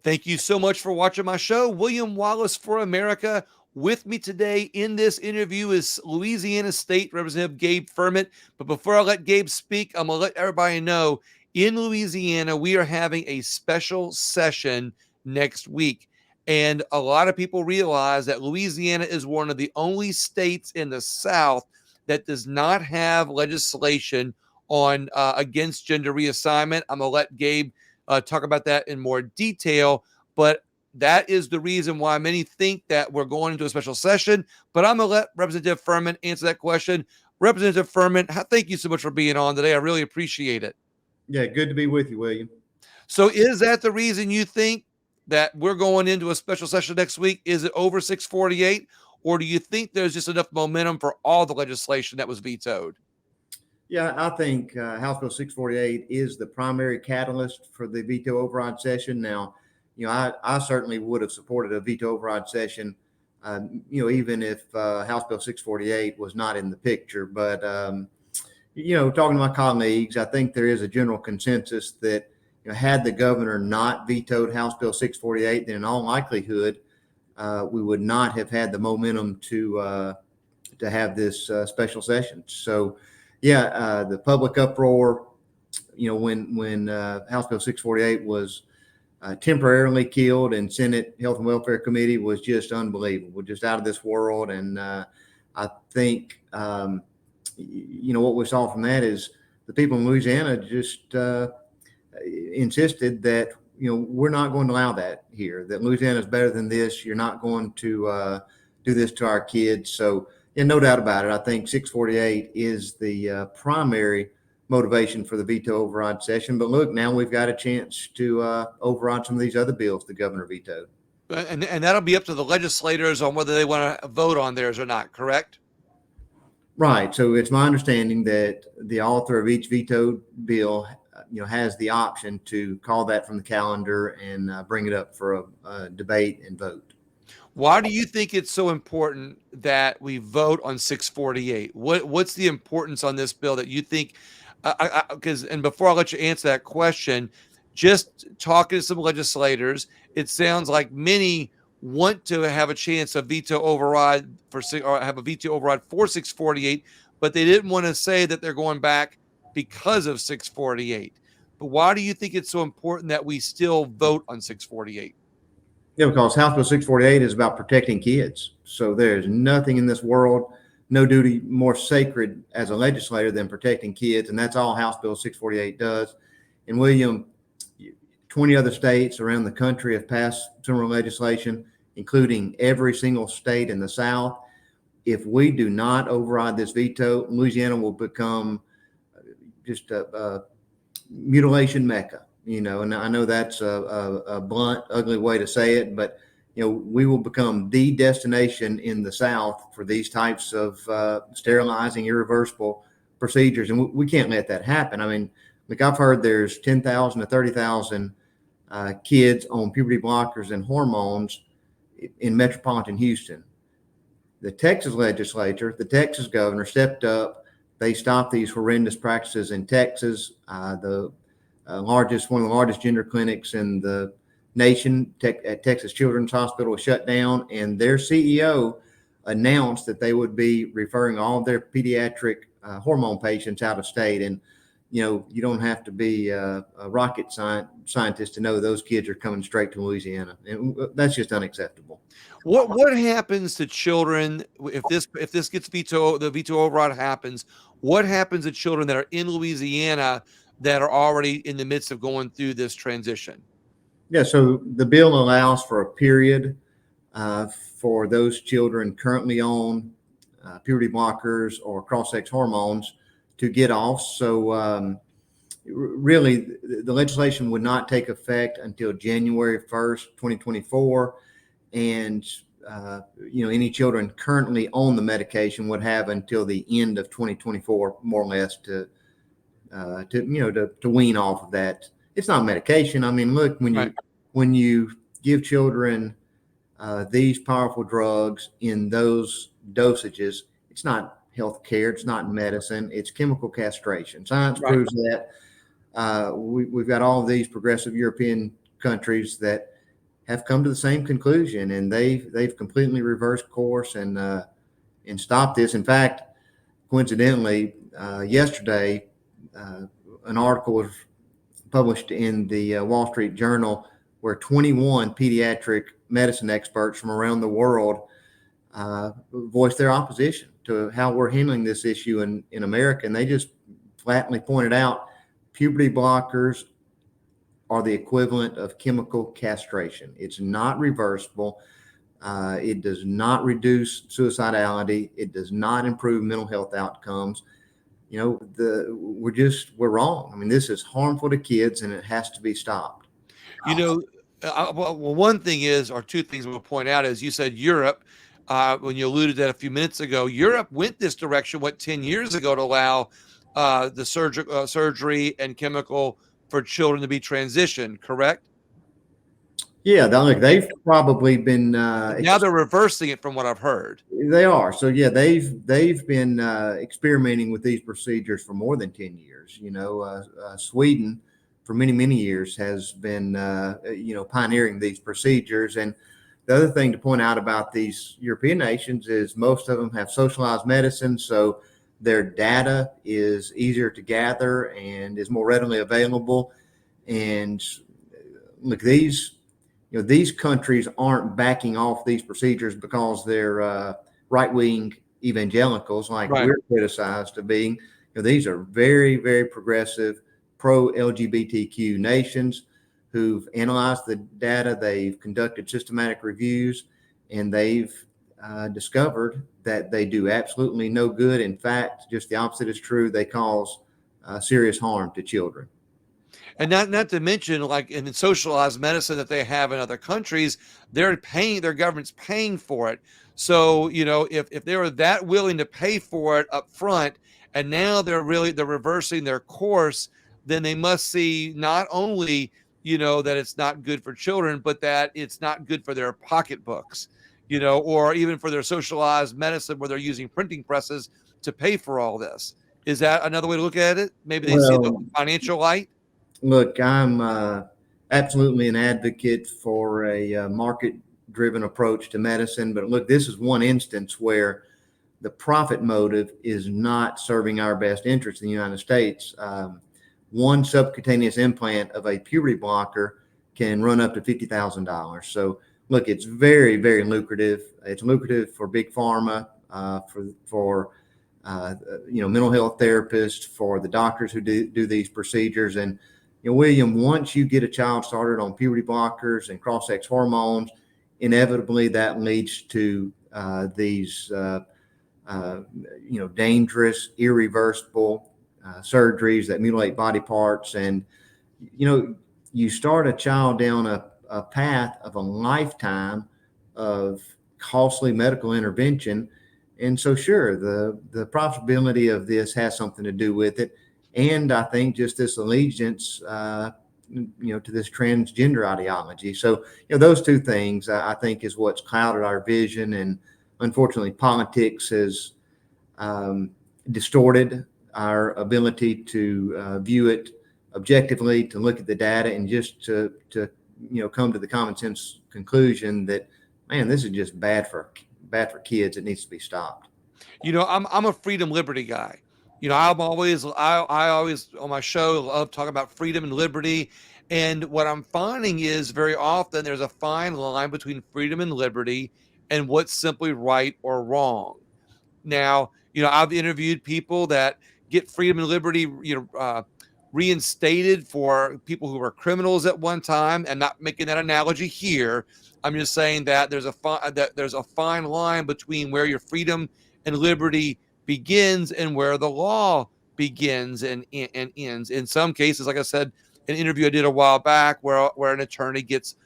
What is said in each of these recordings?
Thank you so much for watching my show. William Wallace for America. With me today in this interview is Louisiana State Representative Gabe Firment. But before I let Gabe speak, I'm going to let everybody know in Louisiana, we are having a special session next week. And a lot of people realize that Louisiana is one of the only states in the South that does not have legislation on against gender reassignment. I'm going to let Gabe talk about that in more detail. But that is the reason why many think that we're going into a special session. But I'm going to let Representative Firment answer that question. Representative Firment, thank you so much for being on today. I really appreciate it. Yeah, good to be with you, William. So is that the reason you think that we're going into a special session next week? Is it over 648? Or do you think there's just enough momentum for all the legislation that was vetoed? Yeah, I think House Bill 648 is the primary catalyst for the veto override session. Now, I certainly would have supported a veto override session, even if House Bill 648 was not in the picture. But, talking to my colleagues, I think there is a general consensus that had the governor not vetoed House Bill 648, then in all likelihood, we would not have had the momentum to have this special session. So, the public uproar, when House Bill 648 was temporarily killed and Senate Health and Welfare Committee was just unbelievable, just out of this world. And I think, what we saw from that is the people in Louisiana just insisted that, we're not going to allow that here, that Louisiana is better than this. You're not going to do this to our kids. So, no doubt about it. I think 648 is the primary motivation for the veto override session. But look, now we've got a chance to override some of these other bills the governor vetoed. And that'll be up to the legislators on whether they want to vote on theirs or not, correct? Right. So it's my understanding that the author of each vetoed bill, has the option to call that from the calendar and bring it up for a debate and vote. Why do you think it's so important that we vote on 648? What's the importance on this bill that you think? Because and before I let you answer that question, just talking to some legislators, it sounds like many want to have a chance of veto override or have a veto override for 648, but they didn't want to say that they're going back because of 648. But why do you think it's so important that we still vote on 648? Yeah, because House Bill 648 is about protecting kids. So there's nothing in this world, no duty more sacred as a legislator than protecting kids. And that's all House Bill 648 does. And William, 20 other states around the country have passed similar legislation, including every single state in the South. If we do not override this veto, Louisiana will become just a mutilation mecca. And I know that's a blunt, ugly way to say it, but, we will become the destination in the South for these types of sterilizing, irreversible procedures. And we can't let that happen. I mean, like I've heard there's 10,000 to 30,000 kids on puberty blockers and hormones in metropolitan Houston. The Texas legislature, the Texas governor stepped up. They stopped these horrendous practices in Texas. One of the largest gender clinics in the nation at Texas Children's Hospital was shut down, and their CEO announced that they would be referring all of their pediatric hormone patients out of state. And, you don't have to be a rocket scientist to know those kids are coming straight to Louisiana. And that's just unacceptable. What happens to children if this gets vetoed? The veto override happens. What happens to children that are in Louisiana that are already in the midst of going through this transition? Yeah, so the bill allows for a period for those children currently on puberty blockers or cross-sex hormones to get off. So really, the legislation would not take effect until January 1st, 2024. And, any children currently on the medication would have until the end of 2024, more or less, to wean off of that. It's not medication. I mean, look, when you give children these powerful drugs in those dosages, it's not health care, it's not medicine, it's chemical castration. Science proves that. We've got all of these progressive European countries that have come to the same conclusion, and they've completely reversed course and stopped this. In fact, coincidentally, yesterday, uh, an article was published in the Wall Street Journal where 21 pediatric medicine experts from around the world voiced their opposition to how we're handling this issue in America. And they just flatly pointed out puberty blockers are the equivalent of chemical castration. It's not reversible. It does not reduce suicidality. It does not improve mental health outcomes. We're wrong. I mean, this is harmful to kids, and it has to be stopped. You know, well, one thing is, or two things we'll point out is you said Europe, when you alluded to that a few minutes ago, Europe went this direction, 10 years ago to allow the surgery and chemical for children to be transitioned, correct? Yeah, they've probably been Now they're reversing it from what I've heard. they are. So yeah, they've been experimenting with these procedures for more than 10 years. Sweden for many years has been pioneering these procedures. And the other thing to point out about these European nations is most of them have socialized medicine, so their data is easier to gather and is more readily available. And look, these countries aren't backing off these procedures because they're right wing evangelicals like Right. we're criticized of being. These are very, very progressive, pro LGBTQ nations who've analyzed the data, they've conducted systematic reviews, and they've discovered that they do absolutely no good. In fact, just the opposite is true. They cause serious harm to children. And not to mention, like in the socialized medicine that they have in other countries, their government's paying for it. So, if they were that willing to pay for it up front, and now they're reversing their course, then they must see not only, that it's not good for children, but that it's not good for their pocketbooks, or even for their socialized medicine where they're using printing presses to pay for all this. Is that another way to look at it? Maybe they see the Well, financial light. look, I'm absolutely an advocate for a market driven approach to medicine. But look, this is one instance where the profit motive is not serving our best interest in the United States. One subcutaneous implant of a puberty blocker can run up to $50,000. So, look, it's very, very lucrative. It's lucrative for big pharma, for mental health therapists, for the doctors who do these procedures. And William, once you get a child started on puberty blockers and cross-sex hormones, inevitably that leads to these dangerous, irreversible surgeries that mutilate body parts. And you start a child down a path of a lifetime of costly medical intervention. And so, sure, the profitability of this has something to do with it. And I think just this allegiance, to this transgender ideology. So, those two things I think is what's clouded our vision. And unfortunately, politics has distorted our ability to view it objectively, to look at the data, and just to come to the common sense conclusion that, man, this is just bad for kids. It needs to be stopped. I'm a freedom liberty guy. I always on my show love talking about freedom and liberty. And what I'm finding is very often there's a fine line between freedom and liberty and what's simply right or wrong. Now, I've interviewed people that get freedom and liberty, reinstated for people who were criminals at one time, and not making that analogy here. I'm just saying that there's a fine line between where your freedom and liberty begins and where the law begins and ends. In some cases, like I said, an interview I did a while back where an attorney gets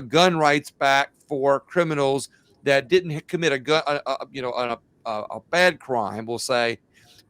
gun rights back for criminals that didn't commit a bad crime, we'll say,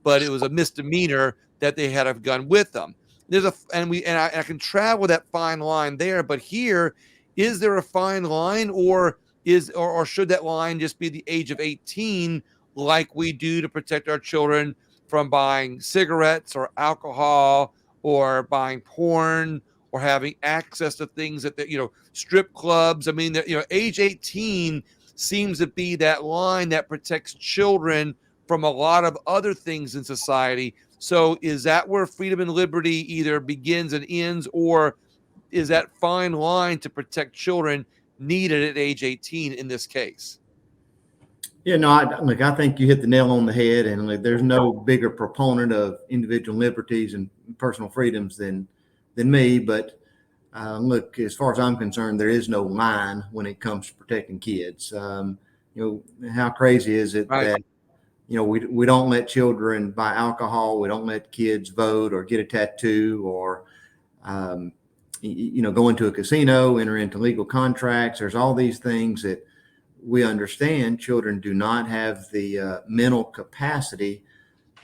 but it was a misdemeanor that they had a gun with them. There's a and I can travel that fine line there, but here, is there a fine line, or should that line just be the age of 18, like we do to protect our children from buying cigarettes or alcohol or buying porn or having access to things that strip clubs. I mean, age 18 seems to be that line that protects children from a lot of other things in society. So is that where freedom and liberty either begins and ends, or is that fine line to protect children needed at age 18 in this case? Yeah, no, I think you hit the nail on the head, and there's no bigger proponent of individual liberties and personal freedoms than me. But look, as far as I'm concerned, there is no line when it comes to protecting kids. How crazy is it Right. that we don't let children buy alcohol, we don't let kids vote or get a tattoo, or um, go into a casino, enter into legal contracts. There's all these things that we understand children do not have the mental capacity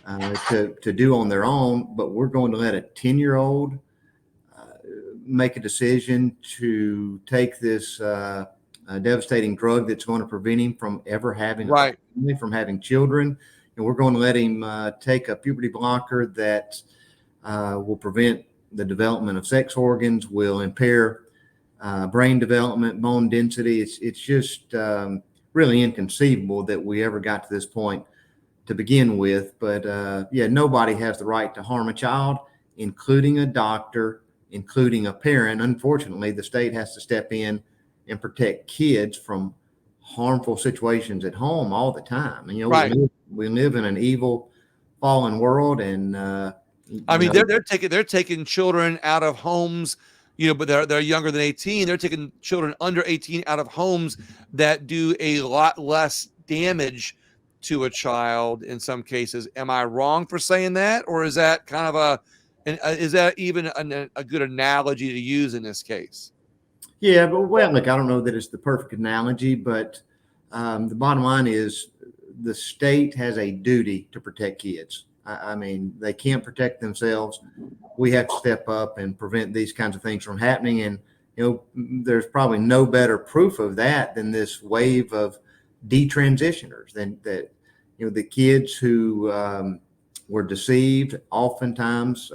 to do on their own, but we're going to let a 10-year-old make a decision to take this devastating drug that's going to prevent him from ever having a Right. family, from having children. And we're going to let him take a puberty blocker that will prevent the development of sex organs, will impair brain development, bone density. It's just really inconceivable that we ever got to this point to begin with. But yeah, nobody has the right to harm a child, including a doctor, including a parent. Unfortunately, the state has to step in and protect kids from harmful situations at home all the time. And Right. we live in an evil, fallen world, and I mean, they're taking children out of homes, but they're younger than 18. They're taking children under 18 out of homes that do a lot less damage to a child in some cases. Am I wrong for saying that, or is that kind of is that even a good analogy to use in this case? Yeah, but well, look, I don't know that it's the perfect analogy, but the bottom line is the state has a duty to protect kids. I mean, they can't protect themselves. We have to step up and prevent these kinds of things from happening. And there's probably no better proof of that than this wave of detransitioners. Than that, the kids who were deceived, oftentimes,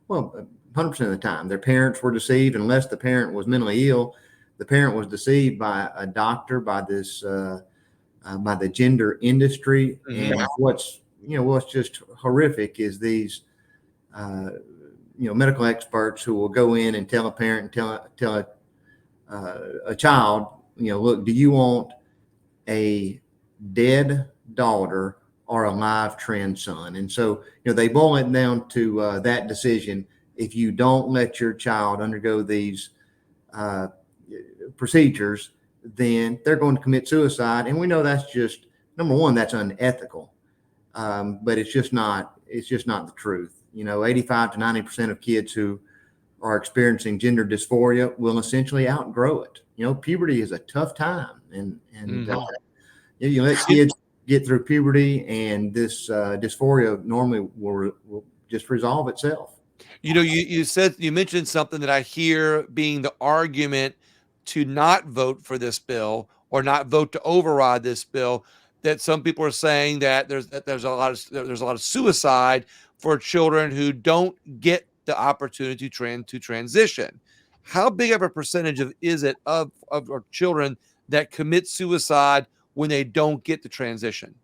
well, 100% of the time, their parents were deceived. Unless the parent was mentally ill, the parent was deceived by a doctor, by this, by the gender industry. Mhm. And what's just horrific is these, medical experts who will go in and tell a parent, tell a child, look, do you want a dead daughter or a live trans son? And so, they boil it down to that decision. If you don't let your child undergo these uh, procedures, then they're going to commit suicide. And we know that's just, number one, that's unethical. But it's just not the truth. 85 to 90% of kids who are experiencing gender dysphoria will essentially outgrow it. Puberty is a tough time, and you let kids get through puberty, and this dysphoria normally will just resolve itself. You mentioned something that I hear being the argument to not vote for this bill or not vote to override this bill. That some people are saying that there's a lot of suicide for children who don't get the opportunity to transition. How big of a percentage is it of children that commit suicide when they don't get the transition?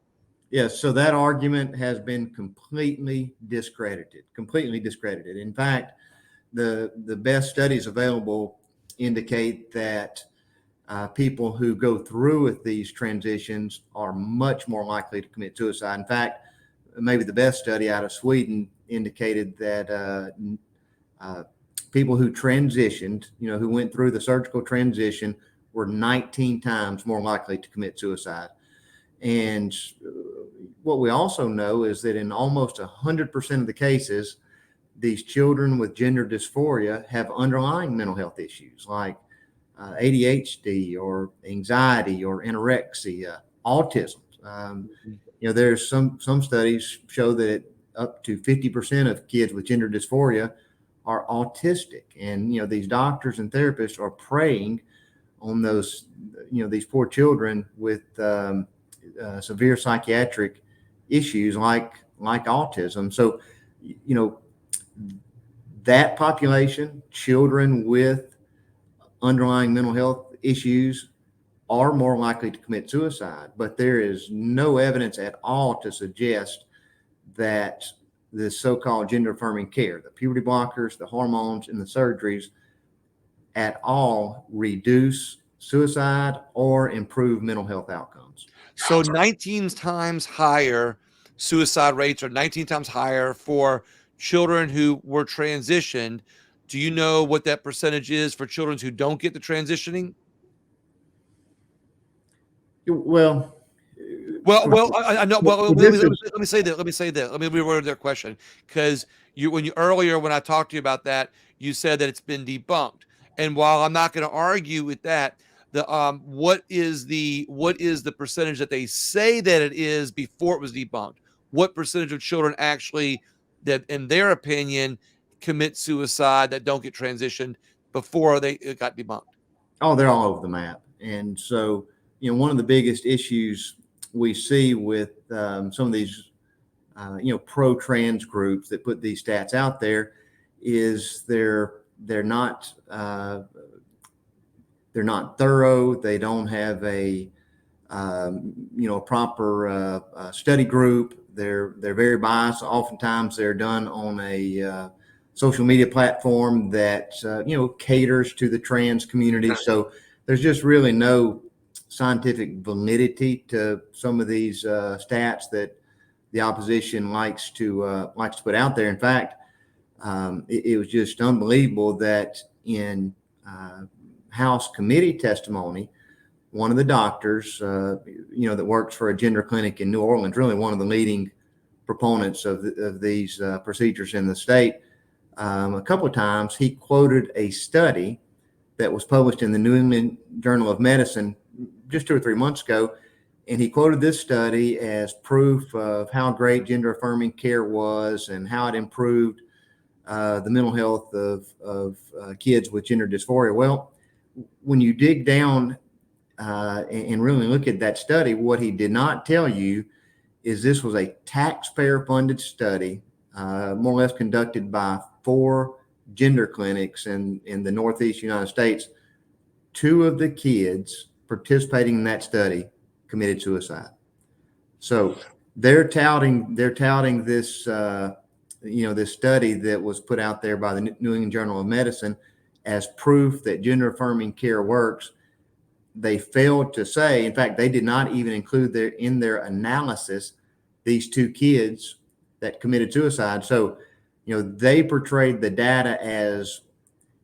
Yes, so that argument has been completely discredited. Completely discredited. In fact, the best studies available indicate that people who go through with these transitions are much more likely to commit suicide. In fact, maybe the best study out of Sweden indicated that people who transitioned, who went through the surgical transition, were 19 times more likely to commit suicide. And what we also know is that in almost 100% of the cases, these children with gender dysphoria have underlying mental health issues like ADHD or anxiety or anorexia, autism. There's some studies show that up to 50% of kids with gender dysphoria are autistic, and these doctors and therapists are preying on these poor children with severe psychiatric issues like autism. So, that population, children with underlying mental health issues, are more likely to commit suicide. But there is no evidence at all to suggest that the so-called gender affirming care, the puberty blockers, the hormones, and the surgeries at all reduce suicide or improve mental health outcomes. So 19 times higher suicide rates, or 19 times higher for children who were transitioned. Do you know what that percentage is for children who don't get the transitioning? Well, I know. Well, this is let me say that. Let me say that. Let me reword their question, because when you earlier when I talked to you about that, you said that it's been debunked. And while I'm not going to argue with that, the what is the percentage that they say that it is before it was debunked? What percentage of children actually, that in their opinion, commit suicide that don't get transitioned before it got debunked? oh, they're all over the map. And so, one of the biggest issues we see with some of these, pro-trans groups that put these stats out there is they're not thorough. They don't have a proper study group. They're very biased. Oftentimes, they're done on a social media platform that caters to the trans community. So there's just really no scientific validity to some of these stats that the opposition likes to put out there. In fact, it was just unbelievable that in House committee testimony, one of the doctors, that works for a gender clinic in New Orleans, really one of the leading proponents of these procedures in the state, a couple of times he quoted a study that was published in the New England Journal of Medicine just 2 or 3 months ago. And he quoted this study as proof of how great gender affirming care was and how it improved the mental health of kids with gender dysphoria. Well, when you dig down and really look at that study, what he did not tell you is this was a taxpayer funded study, more or less conducted by 4 gender clinics in the Northeast United States. 2 of the kids participating in that study committed suicide. So they're touting this, this study that was put out there by the New England Journal of Medicine as proof that gender affirming care works. They failed to say, in fact, they did not even include in their analysis these 2 kids that committed suicide. So, they portrayed the data as,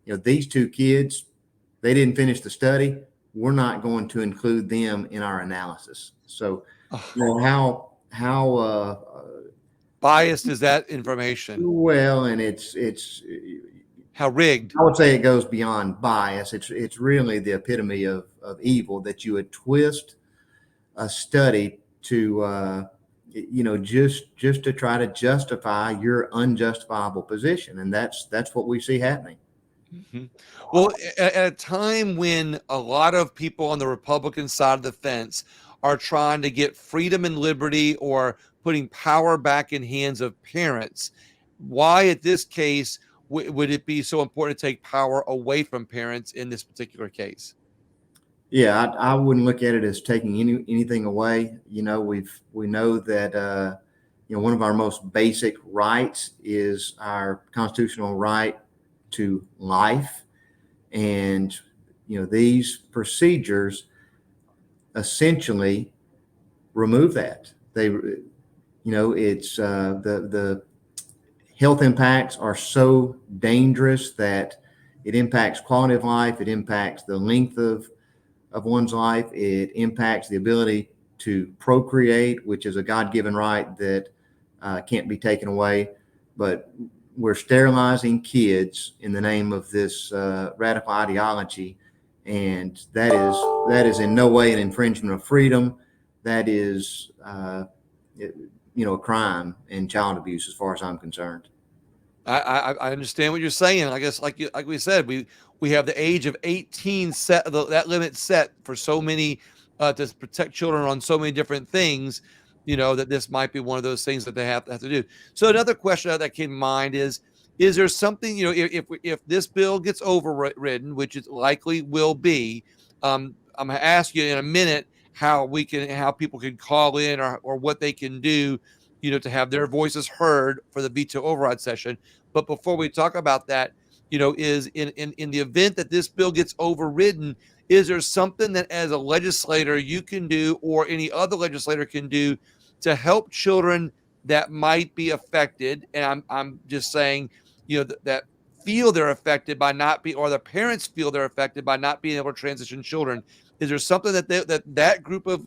these 2 kids, they didn't finish the study. We're not going to include them in our analysis. So, how biased is that information? well, and it's How rigged? I would say it goes beyond bias. It's really the epitome of evil that you would twist a study to just to try to justify your unjustifiable position, and that's what we see happening. Mm-hmm. Well, at a time when a lot of people on the Republican side of the fence are trying to get freedom and liberty, or putting power back in hands of parents, why at this case would it be so important to take power away from parents in this particular case? Yeah, I wouldn't look at it as taking anything away. We know that one of our most basic rights is our constitutional right to life, and these procedures essentially remove that. It's the health impacts are so dangerous that it impacts quality of life. It impacts the length of one's life. It impacts the ability to procreate, which is a God-given right that can't be taken away. But we're sterilizing kids in the name of this radical ideology, and that is in no way an infringement of freedom. That is, a crime and child abuse, as far as I'm concerned. I understand what you're saying. I guess, like we said, we have the age of 18 set, that limit set for so many, to protect children on so many different things. That this might be one of those things that they have to do. So another question that came to mind is, Is there something, if this bill gets overridden, which it likely will be, I'm going to ask you in a minute how people can call in, or what they can do, to have their voices heard for the veto override session. But before we talk about that, is in the event that this bill gets overridden, is there something that as a legislator you can do, or any other legislator can do, to help children that might be affected? And I'm just saying, that feel they're affected by not being, or the parents feel they're affected by not being able to transition children. Is there something that group of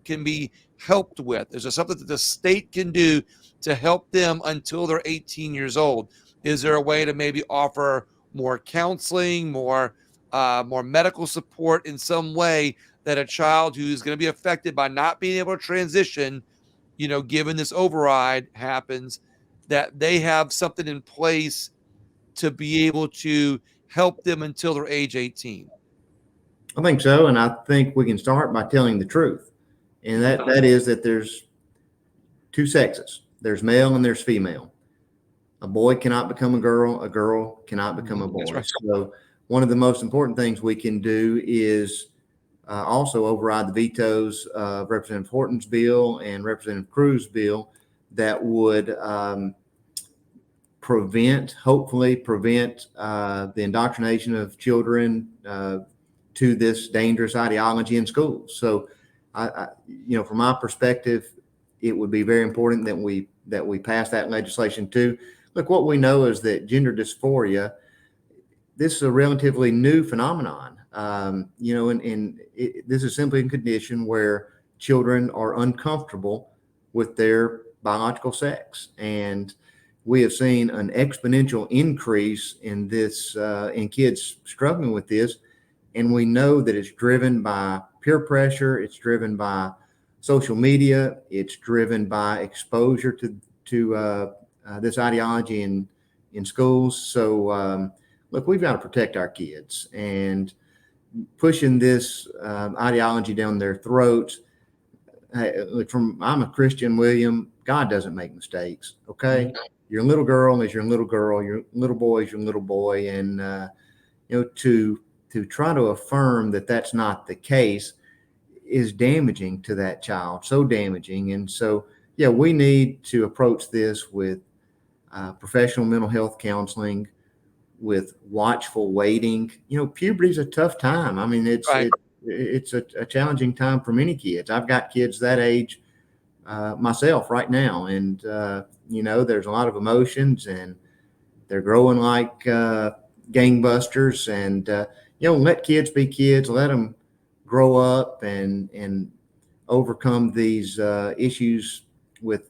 can be helped with? Is there something that the state can do to help them until they're 18 years old? Is there a way to maybe offer more counseling, more medical support in some way, that a child who's going to be affected by not being able to transition, given this override happens, that they have something in place to be able to help them until they're age 18? I think so, and I think we can start by telling the truth, and that is that there's two sexes. There's male and there's female. A boy cannot become a girl. A girl cannot become a boy. That's right. So one of the most important things we can do is also override the vetoes of Representative Horton's bill and Representative Cruz's bill that would hopefully prevent the indoctrination of children to this dangerous ideology in schools. So, from my perspective, it would be very important that we pass that legislation too. Look, what we know is that gender dysphoria, this is a relatively new phenomenon. This is simply a condition where children are uncomfortable with their biological sex, and we have seen an exponential increase in this in kids struggling with this, and we know that it's driven by peer pressure, it's driven by social media, it's driven by exposure to this ideology in schools. So, look, we've got to protect our kids, and pushing this ideology down their throats. Hey, look, I'm a Christian, William. God doesn't make mistakes. Okay, your little girl is your little girl. Your little boy is your little boy, and to try to affirm that that's not the case is damaging to that child. So damaging, and so yeah, we need to approach this with professional mental health counseling, with watchful waiting. Puberty is a tough time. I mean, it's Right. it's a challenging time for many kids. I've got kids that age myself right now, and there's a lot of emotions, and they're growing like gangbusters. And let kids be kids. Let them grow up and overcome these issues with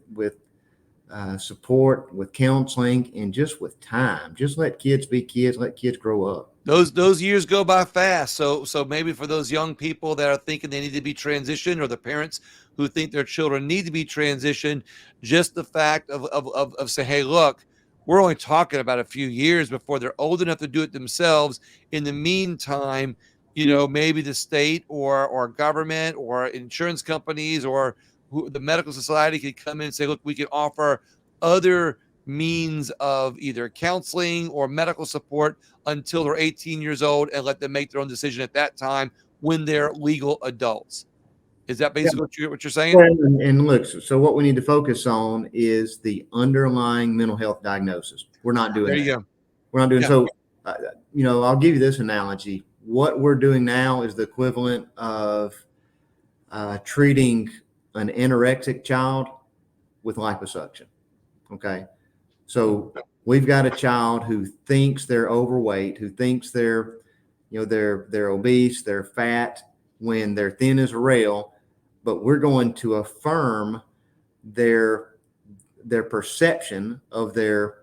support, with counseling, and just with time. Just let kids be kids. Let kids grow up. Those years go by fast. So maybe for those young people that are thinking they need to be transitioned, or the parents who think their children need to be transitioned, just the fact of saying, hey, look, we're only talking about a few years before they're old enough to do it themselves. In the meantime, maybe the state or government or insurance companies or the medical society could come in and say, look, we can offer other means of either counseling or medical support until they're 18 years old, and let them make their own decision at that time when they're legal adults. Is that basically what you're saying? And look, so what we need to focus on is the underlying mental health diagnosis. We're not doing There that. you go. We're not doing Yeah. so. I'll give you this analogy. What we're doing now is the equivalent of treating an anorexic child with liposuction. Okay, so we've got a child who thinks they're overweight, who thinks they're obese, they're fat when they're thin as a rail, but we're going to affirm their perception of their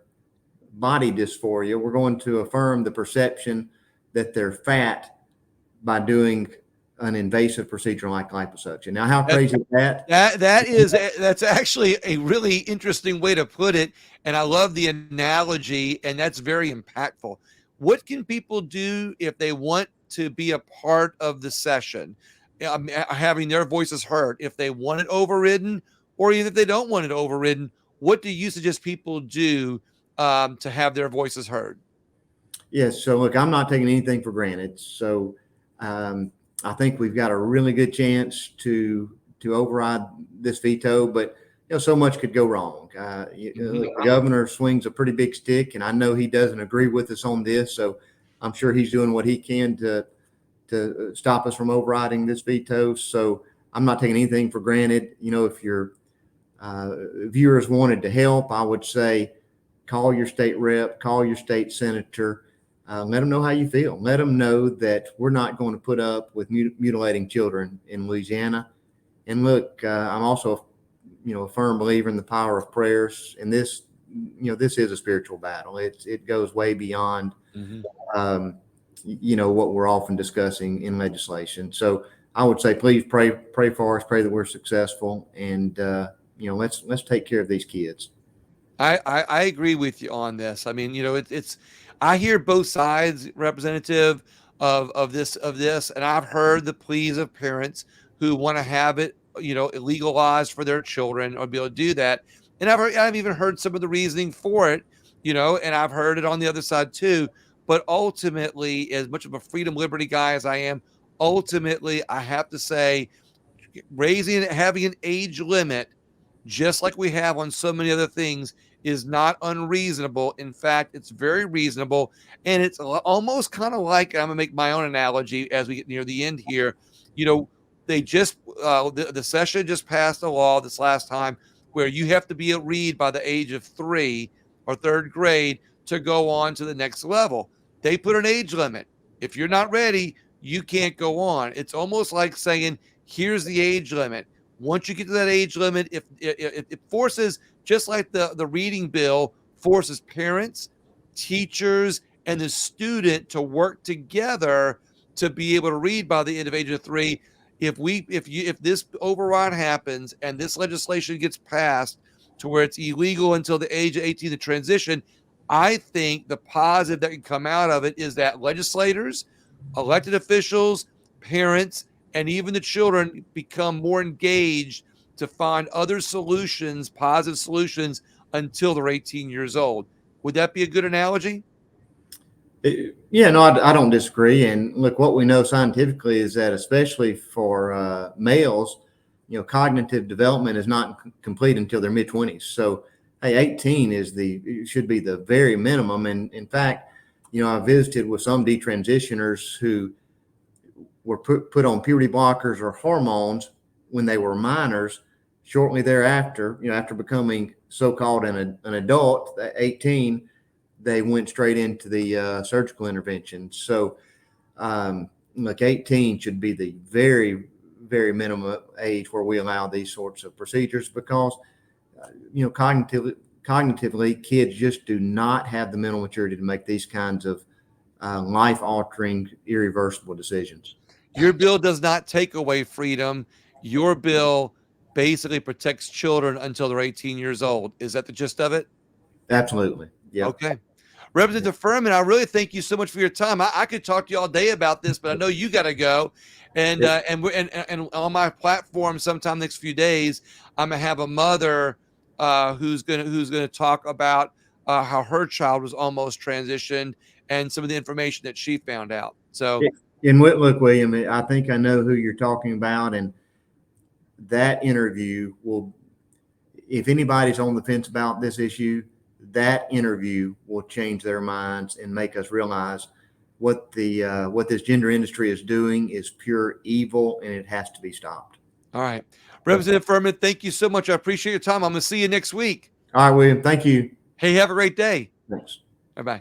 body dysphoria. We're going to affirm the perception that they're fat by doing an invasive procedure like liposuction. Now, how crazy is that? That's actually a really interesting way to put it, and I love the analogy, and that's very impactful. What can people do if they want to be a part of the session, having their voices heard? If they want it overridden, or even if they don't want it overridden, what do you suggest people do to have their voices heard. Yes. So look, I'm not taking anything for granted. So um, I think we've got a really good chance to override this veto, but so much could go wrong. Mhm. Look, the governor swings a pretty big stick, and I know he doesn't agree with us on this. So I'm sure he's doing what he can to stop us from overriding this veto. So I'm not taking anything for granted. If your viewers wanted to help, I would say call your state rep, call your state senator, let them know how you feel. Let them know that we're not going to put up with mutilating children in Louisiana. And look, I'm also, a firm believer in the power of prayers. And this is a spiritual battle. It goes way beyond, Mhm. um, what we're often discussing in legislation. So I would say, please pray for us, pray that we're successful, and let's take care of these kids. I agree with you on this. I mean, it's I hear both sides, representative of this, and I've heard the pleas of parents who want to have it, legalized for their children or be able to do that. And I've even heard some of the reasoning for it, and I've heard it on the other side too. But ultimately, as much of a freedom liberty guy as I am, ultimately I have to say having an age limit, just like we have on so many other things, is not unreasonable. In fact, it's very reasonable. And it's almost kind of like, I'm going to make my own analogy as we get near the end here. You know, they just, the session just passed a law this last time where you have to be a read by the age of 3 or third grade to go on to the next level. They put an age limit. If you're not ready, you can't go on. It's almost like saying, here's the age limit. Once you get to that age limit, if it forces, just like the reading bill forces parents, teachers, and the student to work together to be able to read by the end of age of 3. If this override happens and this legislation gets passed to where it's illegal until the age of 18 to transition, I think the positive that can come out of it is that legislators, elected officials, parents, and even the children become more engaged to find other solutions, positive solutions, until they're 18 years old. Would that be a good analogy? Yeah, no, I don't disagree. And look, what we know scientifically is that, especially for males, cognitive development is not complete until their mid 20s. So, hey, 18 should be the very minimum. And in fact, I visited with some detransitioners who were put on puberty blockers or hormones when they were minors. Shortly thereafter, after becoming so-called an adult, at 18, they went straight into the surgical intervention. So, like 18 should be the very, very minimum age where we allow these sorts of procedures because, cognitively, kids just do not have the mental maturity to make these kinds of life-altering, irreversible decisions. Your bill does not take away freedom. Your bill basically protects children until they're 18 years old. Is that the gist of it? Absolutely. Yep. Okay. Representative Firment, I really thank you so much for your time. I could talk to you all day about this, but I know you got to go. And on my platform, sometime next few days, I'm gonna have a mother who's gonna talk about how her child was almost transitioned and some of the information that she found out. So, And look, William, I think I know who you're talking about, and that interview will, if anybody's on the fence about this issue, that interview will change their minds and make us realize what this gender industry is doing is pure evil, and it has to be stopped. all right, So, Representative Firment, thank you so much. I appreciate your time. I'm gonna see you next week. all right, William, thank you. Hey, have a great day. Thanks. Bye bye.